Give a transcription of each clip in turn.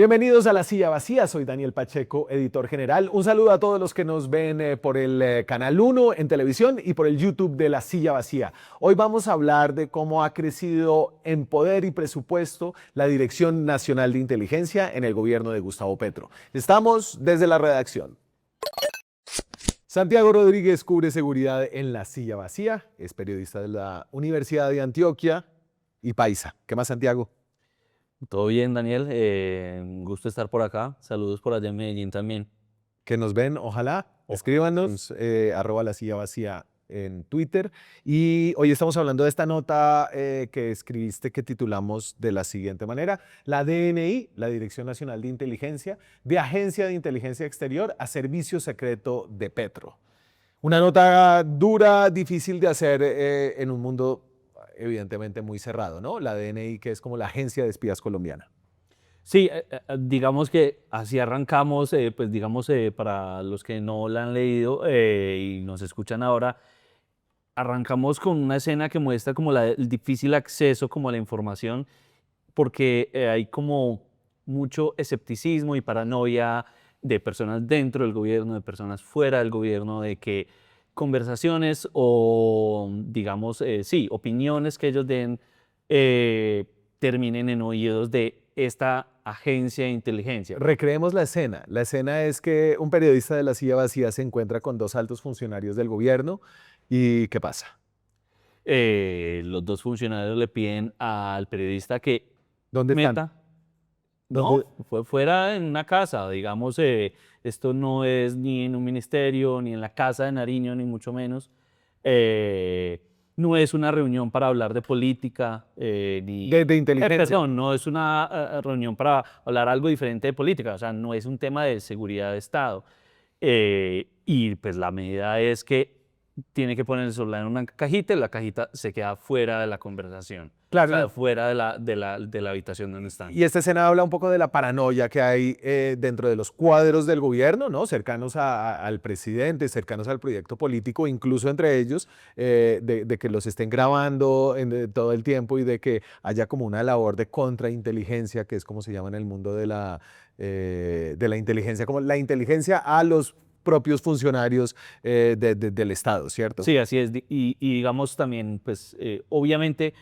Bienvenidos a La Silla Vacía, soy Daniel Pacheco, editor general. Un saludo a todos los que nos ven por el Canal 1 en televisión y por el YouTube de La Silla Vacía. Hoy vamos a hablar de cómo ha crecido en poder y presupuesto la Dirección Nacional de Inteligencia en el gobierno de Gustavo Petro. Estamos desde la redacción. Santiago Rodríguez cubre seguridad en La Silla Vacía, es periodista de la Universidad de Antioquia y paisa. ¿Qué más, Santiago? Todo bien, Daniel. Un gusto estar por acá. Saludos por allá en Medellín también. Que nos ven, ojalá, escríbanos, arroba La Silla Vacía en Twitter. Y hoy estamos hablando de esta nota que escribiste que titulamos de la siguiente manera: la DNI, la Dirección Nacional de Inteligencia, de Agencia de Inteligencia Exterior a Servicio Secreto de Petro. Una nota dura, difícil de hacer en un mundo evidentemente muy cerrado, ¿no? La DNI, que es como la Agencia de Espías colombiana. Sí, digamos que así arrancamos, pues digamos, para los que no la han leído y nos escuchan ahora, arrancamos con una escena que muestra como el difícil acceso como a la información, porque hay como mucho escepticismo y paranoia de personas dentro del gobierno, de personas fuera del gobierno, de que conversaciones o, digamos, sí, opiniones que ellos den eh, terminen en oídos de esta agencia de inteligencia. Recreemos la escena. La escena es que un periodista de La Silla Vacía se encuentra con dos altos funcionarios del gobierno. ¿Y qué pasa? Los dos funcionarios le piden al periodista que ¿Dónde están? meta. No, ¿Dónde? fue fuera en una casa, digamos, esto no es ni en un ministerio, ni en la casa de Nariño, ni mucho menos. No es una reunión para hablar de política, De inteligencia. perdón, no es una reunión para hablar algo diferente de política, o sea, no es un tema de seguridad de Estado. Y pues la medida es que tiene que poner el celular en una cajita y la cajita se queda fuera de la conversación, o Claro, sea, no. fuera de la habitación donde están. Y esta escena habla un poco de la paranoia que hay dentro de los cuadros del gobierno, ¿no? Cercanos al presidente, cercanos al proyecto político, incluso entre ellos, de que los estén grabando todo el tiempo y de que haya como una labor de contrainteligencia, que es como se llama en el mundo de la inteligencia, como la inteligencia a los propios funcionarios del Estado, ¿cierto? Sí, así es. Y digamos también, pues obviamente,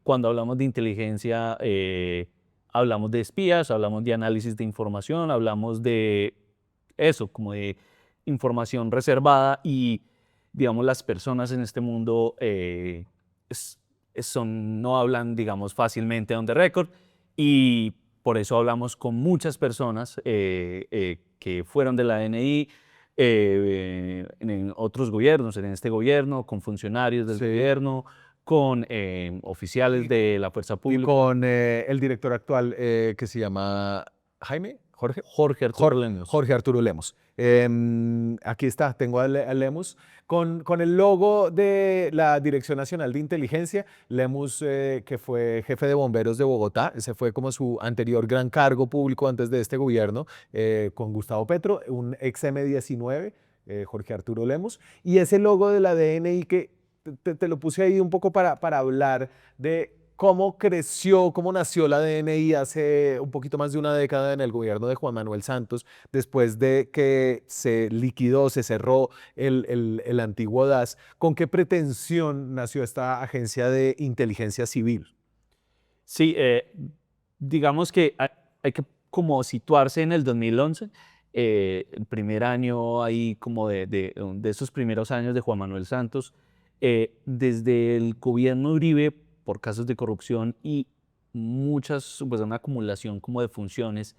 cuando hablamos de inteligencia, hablamos de espías, hablamos de análisis de información, hablamos de eso, como de información reservada y, digamos, las personas en este mundo es- no hablan, digamos, fácilmente on the record y por eso hablamos con muchas personas que fueron de la DNI, en otros gobiernos, en este gobierno, con funcionarios del Sí. gobierno, con oficiales Y, de la fuerza y pública. con el director actual que se llama Jaime, Jorge. Jorge Arturo Lemus. Jorge Arturo Lemos. Aquí está, tengo a Lemos con el logo de la Dirección Nacional de Inteligencia. Lemos, que fue jefe de bomberos de Bogotá, ese fue como su anterior gran cargo público antes de este gobierno, con Gustavo Petro, un ex M-19, Jorge Arturo Lemos. Y ese logo de la DNI que te lo puse ahí un poco para hablar de cómo creció, cómo nació la DNI hace un poquito más de una década en el gobierno de Juan Manuel Santos, después de que se liquidó, se cerró el antiguo DAS. ¿Con qué pretensión nació esta agencia de inteligencia civil? Sí, digamos que hay que como situarse en el 2011, el primer año ahí como de esos primeros años de Juan Manuel Santos, desde el gobierno Uribe por casos de corrupción y muchas, pues una acumulación como de funciones,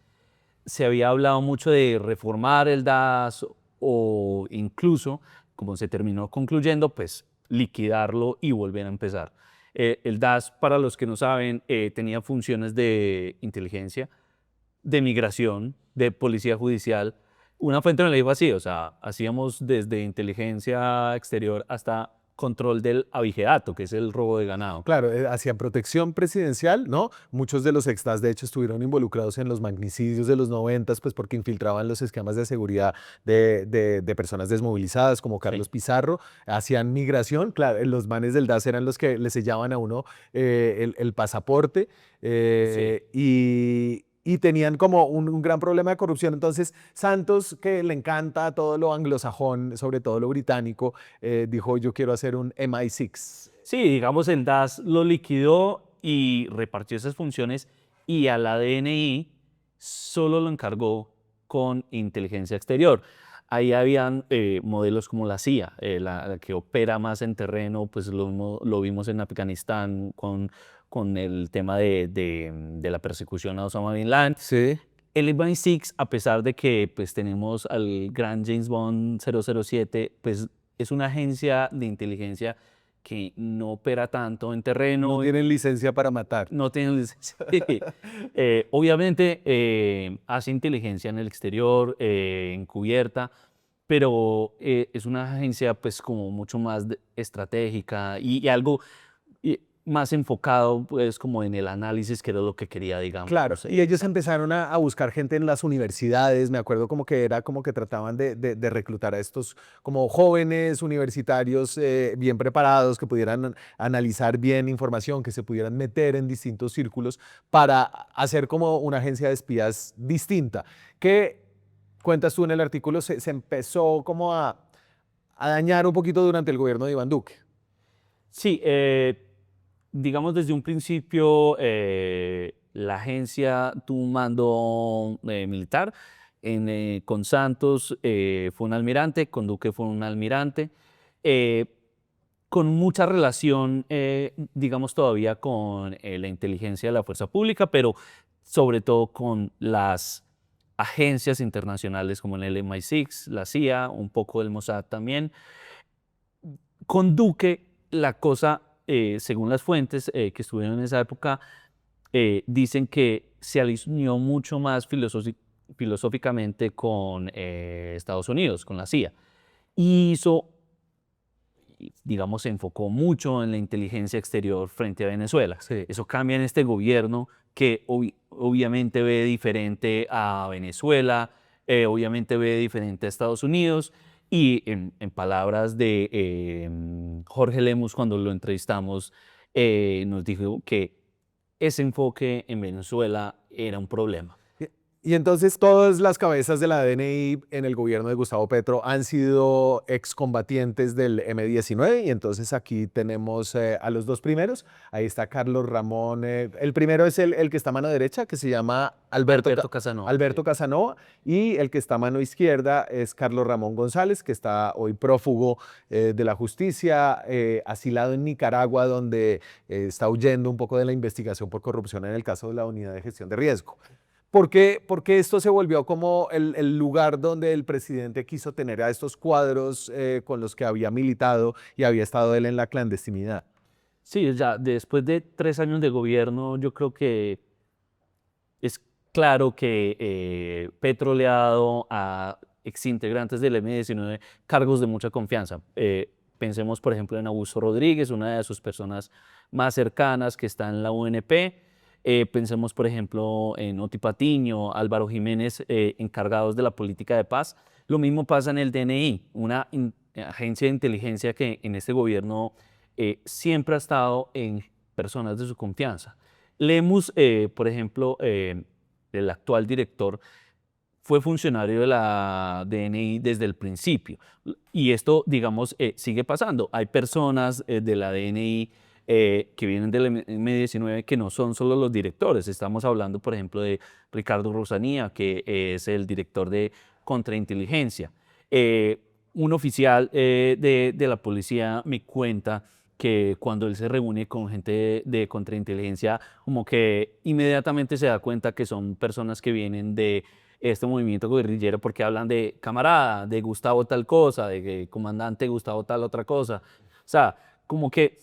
se había hablado mucho de reformar el DAS o incluso, como se terminó concluyendo, pues liquidarlo y volver a empezar. El DAS, para los que no saben, tenía funciones de inteligencia, de migración, de policía judicial. Una fuente me lo dijo así, o sea, hacíamos desde inteligencia exterior hasta control del abigeato, que es el robo de ganado. Claro, hacia protección presidencial, ¿no? Muchos de los extas, de hecho, estuvieron involucrados en los magnicidios de los noventas, pues porque infiltraban los esquemas de seguridad de personas desmovilizadas, como Sí. Carlos Pizarro, hacían migración, claro, los manes del DAS eran los que le sellaban a uno el pasaporte, Sí. y y tenían como un gran problema de corrupción. Entonces, Santos, que le encanta todo lo anglosajón, sobre todo lo británico, dijo, yo quiero hacer un MI6. Sí, digamos, el DAS lo liquidó y repartió esas funciones y a la DNI solo lo encargó con inteligencia exterior. Ahí habían modelos como la CIA, la que opera más en terreno, pues lo vimos en Afganistán con el tema de la persecución a Osama Bin Laden. Sí. El MI6, a pesar de que pues, tenemos al gran James Bond 007, pues es una agencia de inteligencia que no opera tanto en No terreno, tienen licencia para matar. no tiene licencia. Obviamente hace inteligencia en el exterior, encubierta, pero es una agencia pues como mucho más estratégica y algo más enfocado pues como en el análisis que era lo que quería, digamos. Claro, y ellos empezaron a buscar gente en las universidades, me acuerdo como que era como que trataban de reclutar a estos como jóvenes universitarios bien preparados, que pudieran analizar bien información, que se pudieran meter en distintos círculos para hacer como una agencia de espías distinta, que cuentas tú en el artículo, se empezó como a dañar un poquito durante el gobierno de Iván Duque. Sí, digamos desde un principio la agencia tuvo un mando militar. Con Santos fue un almirante, con Duque fue un almirante, eh, con mucha relación, digamos, todavía con la inteligencia de la fuerza pública, pero sobre todo con las agencias internacionales como el MI6, la CIA, un poco del Mossad también. Con Duque, la cosa, según las fuentes que estuvieron en esa época, dicen que se alineó mucho más filosóficamente con Estados Unidos, con la CIA. Y hizo, digamos, se enfocó mucho en la inteligencia exterior frente a Venezuela. Sí. Eso cambia en este gobierno que obviamente ve diferente a Venezuela, obviamente ve diferente a Estados Unidos. Y en palabras de Jorge Lemus, cuando lo entrevistamos, nos dijo que ese enfoque en Venezuela era un problema. Y entonces todas las cabezas de la DNI en el gobierno de Gustavo Petro han sido excombatientes del M-19 y entonces aquí tenemos a los dos primeros. Ahí está Carlos Ramón. El primero es el que está a mano derecha, que se llama Alberto Casanova. Alberto Casanova, y el que está a mano izquierda es Carlos Ramón González, que está hoy prófugo de la justicia, asilado en Nicaragua, donde está huyendo un poco de la investigación por corrupción en el caso de la Unidad de Gestión de Riesgo. ¿Por qué esto se volvió como el lugar donde el presidente quiso tener a estos cuadros con los que había militado y había estado él en la clandestinidad? Sí, ya después de 3 años de gobierno, yo creo que es claro que Petro le ha dado a exintegrantes del M-19 cargos de mucha confianza. Pensemos, por ejemplo, en Augusto Rodríguez, una de sus personas más cercanas que está en la UNP. Pensemos, por ejemplo, en Oti Patiño, Álvaro Jiménez, encargados de la política de paz. Lo mismo pasa en el DNI, una agencia de inteligencia que en este gobierno siempre ha estado en personas de su confianza. Lemus, por ejemplo, el actual director, fue funcionario de la DNI desde el principio. Y esto, digamos, sigue pasando. Hay personas de la DNI que vienen del M-19 que no son solo los directores. Estamos hablando, por ejemplo, de Ricardo Rosanía, que es el director de contrainteligencia. Un oficial de la policía me cuenta que cuando él se reúne con gente de contrainteligencia, como que inmediatamente se da cuenta que son personas que vienen de este movimiento guerrillero porque hablan de camarada, de Gustavo tal cosa, de que comandante Gustavo tal otra cosa. O sea, como que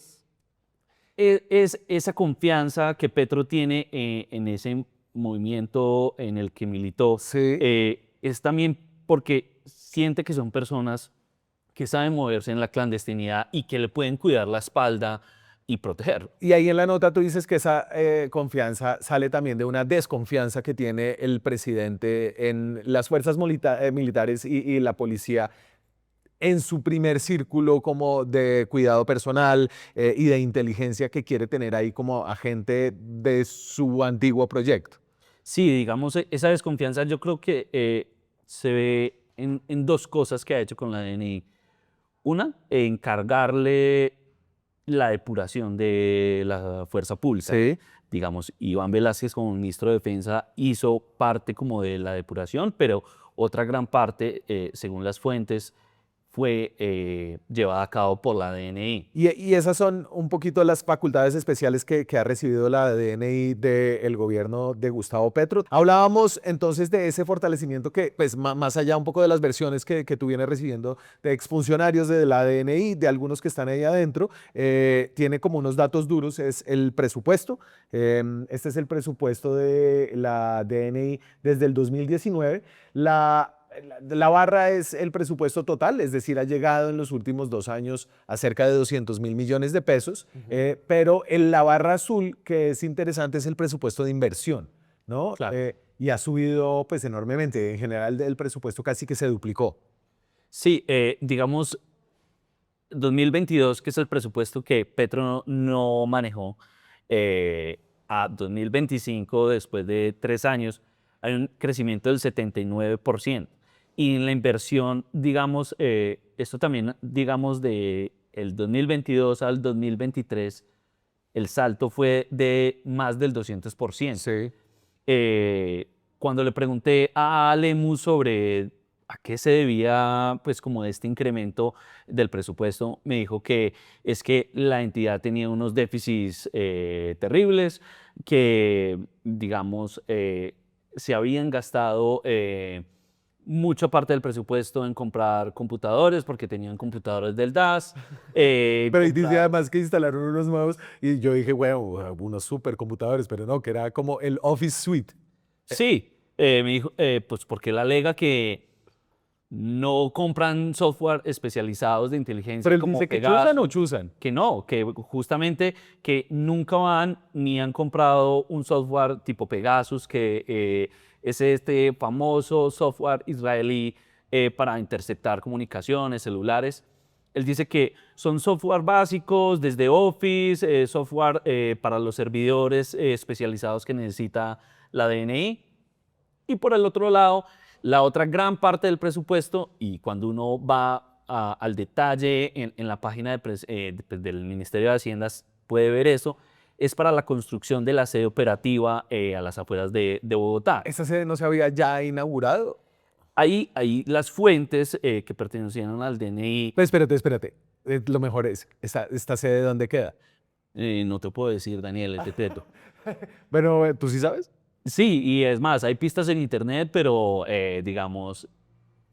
es esa confianza que Petro tiene en ese movimiento en el que militó, Sí. es también porque siente que son personas que saben moverse en la clandestinidad y que le pueden cuidar la espalda y protegerlo. Y ahí en la nota tú dices que esa confianza sale también de una desconfianza que tiene el presidente en las fuerzas militares y la policía en su primer círculo como de cuidado personal y de inteligencia que quiere tener ahí como agente de su antiguo proyecto. Sí, digamos, esa desconfianza yo creo que se ve en dos cosas que ha hecho con la DNI. Una, encargarle la depuración de la fuerza pública. Sí. Digamos, Iván Velázquez como ministro de Defensa hizo parte como de la depuración, pero otra gran parte, según las fuentes, fue llevada a cabo por la DNI. Y esas son un poquito las facultades especiales que ha recibido la DNI del gobierno de Gustavo Petro. Hablábamos entonces de ese fortalecimiento que, pues, más allá un poco de las versiones que tú vienes recibiendo de exfuncionarios de la DNI, de algunos que están ahí adentro, tiene como unos datos duros, es el presupuesto. Este es el presupuesto de la DNI desde el 2019. La barra es el presupuesto total, es decir, ha llegado en los últimos 2 años a cerca de 200.000 millones de pesos, pero en la barra azul, que es interesante, es el presupuesto de inversión, ¿no? Claro. Y ha subido pues enormemente, en general el presupuesto casi que se duplicó. Sí, digamos, 2022, que es el presupuesto que Petro no manejó, a 2025, después de 3 años, hay un crecimiento del 79%. Y en la inversión, digamos, esto también, digamos, de el 2022 al 2023, el salto fue de más del 200%. Sí. Cuando le pregunté a Lemus sobre a qué se debía, pues, como este incremento del presupuesto, me dijo que es que la entidad tenía unos déficits terribles, que, digamos, se habían gastado mucha parte del presupuesto en comprar computadores, porque tenían computadores del DAS. Pero y dice además que instalaron unos nuevos y yo dije, bueno, unos supercomputadores, pero no, que era como el Office Suite. Sí, me dijo, pues porque él alega que no compran software especializados de inteligencia Pero él como dice que chuzan o Pegasus, chuzan. que no, que justamente que nunca van ni han comprado un software tipo Pegasus, que es este famoso software israelí para interceptar comunicaciones celulares. Él dice que son software básicos desde Office, software para los servidores especializados que necesita la DNI. Y por el otro lado, la otra gran parte del presupuesto, y cuando uno va al detalle en la página del Ministerio de Haciendas puede ver eso, es para la construcción de la sede operativa a las afueras de Bogotá. ¿Esa sede no se había ya inaugurado? Ahí las fuentes que pertenecían al DNI, Pues espérate. Lo mejor es, ¿esta sede dónde queda? no te puedo decir, Daniel, el decreto. Pero, ¿tú sí sabes? Sí, y es más, hay pistas en internet, pero digamos,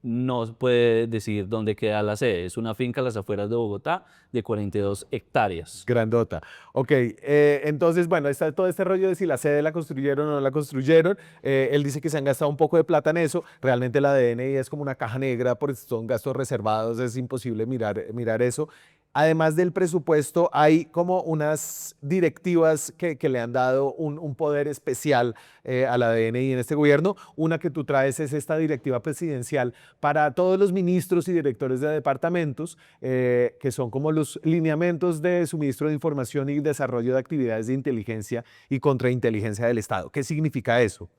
no se puede decir dónde queda la sede. Es una finca a las afueras de Bogotá de 42 hectáreas. Grandota. Ok, entonces, bueno, está todo este rollo de si la sede la construyeron o no la construyeron. Él dice que se han gastado un poco de plata en eso. Realmente la DNI es como una caja negra, porque son gastos reservados, es imposible mirar eso. Además del presupuesto, hay como unas directivas que le han dado un poder especial a la DNI en este gobierno. Una que tú traes es esta directiva presidencial para todos los ministros y directores de departamentos, que son como los lineamientos de suministro de información y desarrollo de actividades de inteligencia y contrainteligencia del Estado. ¿Qué significa eso?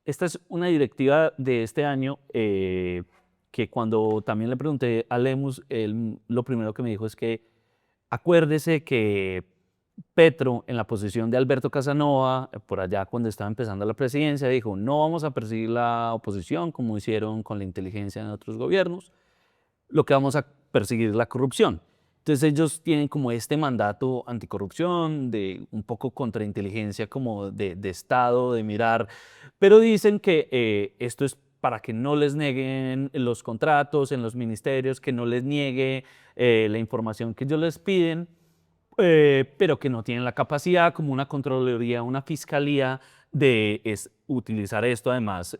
Esta es una directiva de este año que cuando también le pregunté a Lemus, él lo primero que me dijo es que acuérdese que Petro, en la posición de Alberto Casanova, por allá cuando estaba empezando la presidencia, dijo, no vamos a perseguir la oposición como hicieron con la inteligencia en otros gobiernos, lo que vamos a perseguir es la corrupción. Entonces ellos tienen como este mandato anticorrupción, de un poco contrainteligencia como de Estado, de mirar, pero dicen que esto es para que no les nieguen los contratos en los ministerios, que no les niegue la información que ellos les piden, pero que no tienen la capacidad como una Contraloría, una Fiscalía de utilizar esto además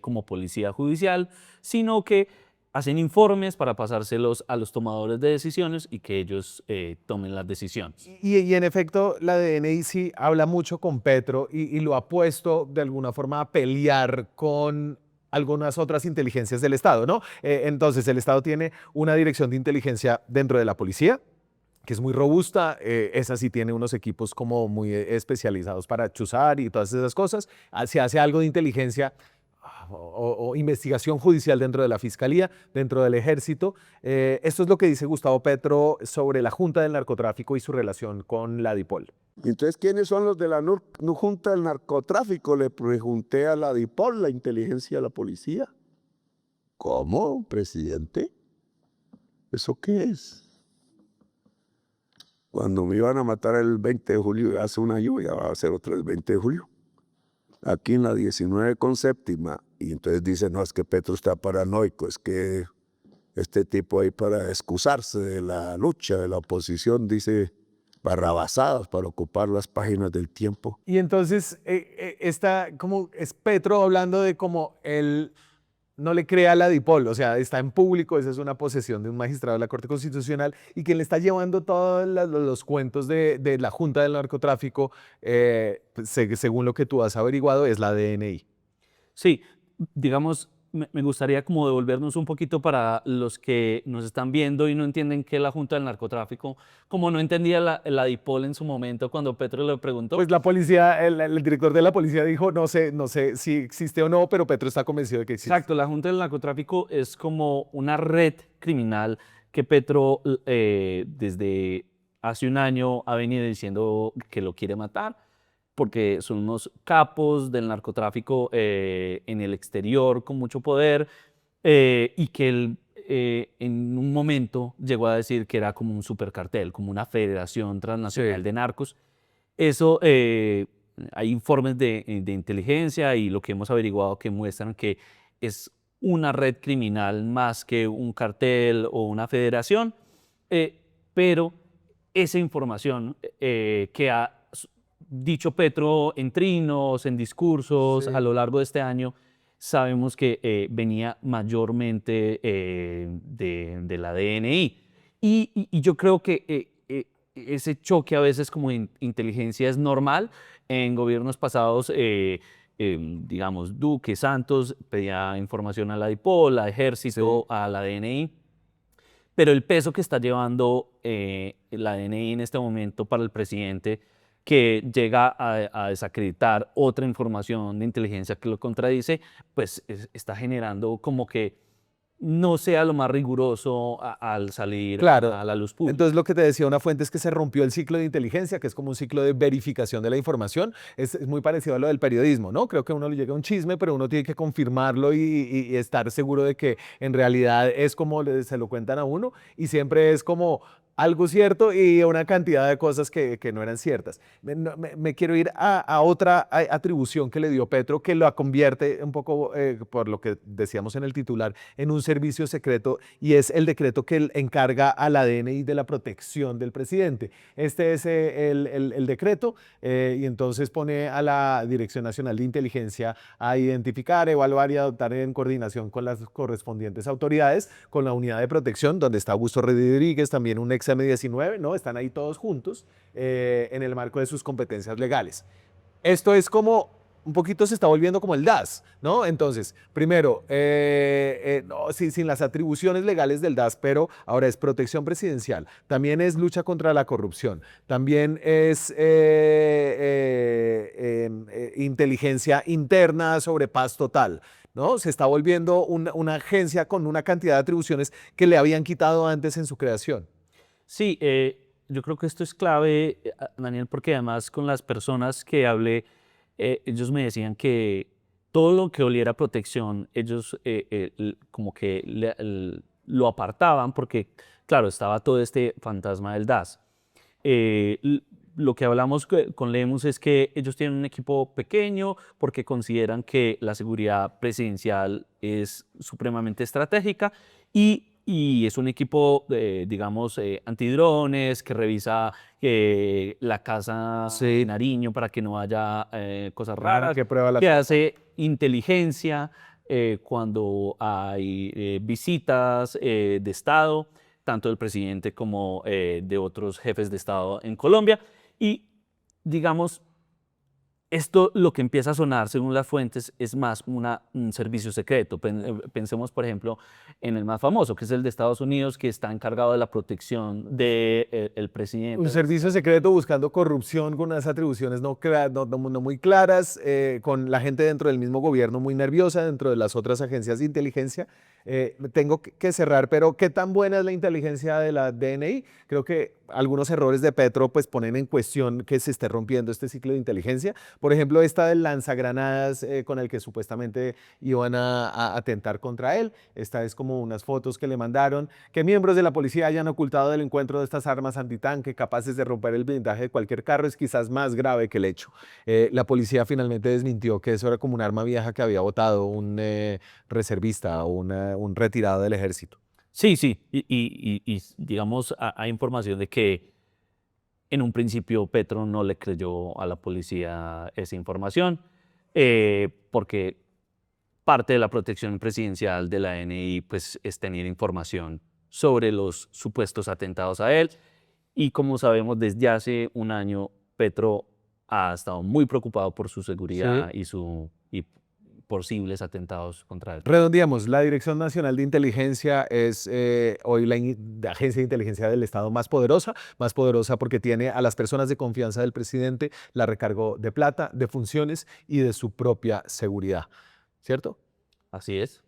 como policía judicial, sino que hacen informes para pasárselos a los tomadores de decisiones y que ellos tomen las decisiones. Y en efecto, la DNI sí habla mucho con Petro y lo ha puesto de alguna forma a pelear con algunas otras inteligencias del Estado, ¿no? Entonces, el Estado tiene una dirección de inteligencia dentro de la policía, que es muy robusta. Esa sí tiene unos equipos como muy especializados para chuzar y todas esas cosas. Se hace algo de inteligencia o investigación judicial dentro de la Fiscalía, dentro del Ejército. Esto es lo que dice Gustavo Petro sobre la Junta del Narcotráfico y su relación con la DIPOL. Entonces, ¿quiénes son los de la Junta del Narcotráfico? Le pregunté a la DIPOL, la inteligencia de la policía. ¿Cómo, presidente? ¿Eso qué es? Cuando me iban a matar el 20 de julio, hace un año, ya va a ser otro el 20 de julio, aquí en la 19 con séptima, y entonces dicen, no, es que Petro está paranoico, es que este tipo ahí para excusarse de la lucha de la oposición dice barrabasadas para ocupar las páginas del Tiempo. Y entonces está como es Petro hablando de cómo él no le crea a la DIPOL, o sea, está en público, esa es una posesión de un magistrado de la Corte Constitucional y quien le está llevando todos los cuentos de la Junta del Narcotráfico, según lo que tú has averiguado, es la DNI. Sí, digamos, me gustaría como devolvernos un poquito para los que nos están viendo y no entienden qué es la Junta del Narcotráfico, como no entendía la DIPOL en su momento cuando Petro le preguntó. Pues la policía, el director de la policía dijo, no sé si existe o no, pero Petro está convencido de que existe. Exacto, la Junta del Narcotráfico es como una red criminal que Petro desde hace un año ha venido diciendo que lo quiere matar, porque son unos capos del narcotráfico en el exterior con mucho poder y que él en un momento llegó a decir que era como un supercartel, como una federación transnacional de narcos. Eso, hay informes de inteligencia y lo que hemos averiguado que muestran que es una red criminal más que un cartel o una federación, pero esa información que ha dicho Petro en trinos, en discursos a lo largo de este año, sabemos que venía mayormente de la DNI. Y yo creo que ese choque a veces como inteligencia es normal. En gobiernos pasados, digamos, Duque, Santos pedía información a la DIPOL, al Ejército, a la DNI. Pero el peso que está llevando la DNI en este momento para el presidente, que llega a desacreditar otra información de inteligencia que lo contradice, pues está generando como que no sea lo más riguroso al salir Claro. a la luz pública. Entonces lo que te decía una fuente es que se rompió el ciclo de inteligencia, que es como un ciclo de verificación de la información. Es muy parecido a lo del periodismo, ¿no? Creo que a uno le llega un chisme, pero uno tiene que confirmarlo y estar seguro de que en realidad es como se lo cuentan a uno y siempre es como algo cierto y una cantidad de cosas que no eran ciertas. Me quiero ir a otra atribución que le dio Petro, que lo convierte un poco, por lo que decíamos en el titular, en un servicio secreto, y es el decreto que encarga a la DNI de la protección del presidente. Este es el decreto, y entonces pone a la Dirección Nacional de Inteligencia a identificar, evaluar y adoptar en coordinación con las correspondientes autoridades, con la unidad de protección, donde está Augusto Rodríguez, también un ex M19, ¿no? Están ahí todos juntos en el marco de sus competencias legales. Esto es como un poquito se está volviendo como el DAS, ¿no? Entonces, primero, no, sin las atribuciones legales del DAS, pero ahora es protección presidencial, también es lucha contra la corrupción, también es inteligencia interna sobre paz total, ¿no? Se está volviendo una agencia con una cantidad de atribuciones que le habían quitado antes en su creación. Sí, yo creo que esto es clave, Daniel, porque además con las personas que hablé, ellos me decían que todo lo que oliera a protección, ellos como que lo apartaban porque, claro, estaba todo este fantasma del DAS. Lo que hablamos con Lemus es que ellos tienen un equipo pequeño porque consideran que la seguridad presidencial es supremamente estratégica y es un equipo, digamos, antidrones, que revisa la casa de Nariño para que no haya cosas raras, que hace inteligencia cuando hay visitas de Estado, tanto del presidente como de otros jefes de Estado en Colombia. Y, digamos, Esto lo que empieza a sonar, según las fuentes, es más un servicio secreto. Pensemos, por ejemplo, en el más famoso, que es el de Estados Unidos, que está encargado de la protección del presidente. Un servicio secreto buscando corrupción con unas atribuciones no muy claras, con la gente dentro del mismo gobierno muy nerviosa, dentro de las otras agencias de inteligencia. Tengo que cerrar, pero ¿qué tan buena es la inteligencia de la DNI? Creo que algunos errores de Petro pues ponen en cuestión que se esté rompiendo este ciclo de inteligencia. Por ejemplo, esta del lanzagranadas con el que supuestamente iban a atentar contra él. Esta es como unas fotos que le mandaron. Que miembros de la policía hayan ocultado el encuentro de estas armas antitanque capaces de romper el blindaje de cualquier carro es quizás más grave que el hecho. La policía finalmente desmintió que eso era como un arma vieja que había botado un reservista o un retirado del ejército. Sí, sí, y digamos, hay información de que en un principio Petro no le creyó a la policía esa información, porque parte de la protección presidencial de la DNI pues, es tener información sobre los supuestos atentados a él. Y como sabemos, desde hace un año, Petro ha estado muy preocupado por su seguridad y posibles atentados contra él. Redondeamos, la Dirección Nacional de Inteligencia es hoy la agencia de inteligencia del Estado más poderosa porque tiene a las personas de confianza del presidente, la recargó de plata, de funciones y de su propia seguridad. ¿Cierto? Así es.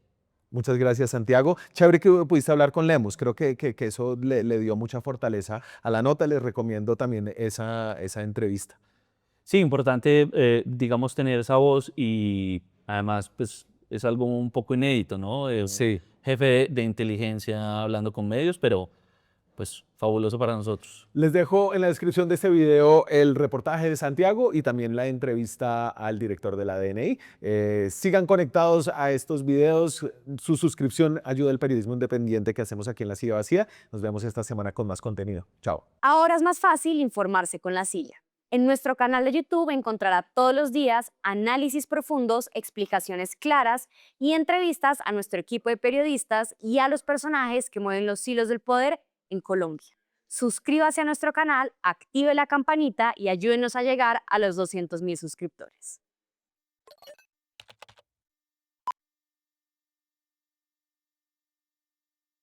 Muchas gracias, Santiago. Chévere que pudiste hablar con Lemus. Creo que eso le dio mucha fortaleza a la nota. Les recomiendo también esa entrevista. Sí, importante, digamos, tener esa voz y además, pues, es algo un poco inédito, ¿no? Sí. Jefe de inteligencia hablando con medios, pero pues fabuloso para nosotros. Les dejo en la descripción de este video el reportaje de Santiago y también la entrevista al director de la DNI. Sigan conectados a estos videos. Su suscripción ayuda al periodismo independiente que hacemos aquí en La Silla Vacía. Nos vemos esta semana con más contenido. Chao. Ahora es más fácil informarse con La Silla. En nuestro canal de YouTube encontrará todos los días análisis profundos, explicaciones claras y entrevistas a nuestro equipo de periodistas y a los personajes que mueven los hilos del poder en Colombia. Suscríbase a nuestro canal, active la campanita y ayúdenos a llegar a los 200.000 suscriptores.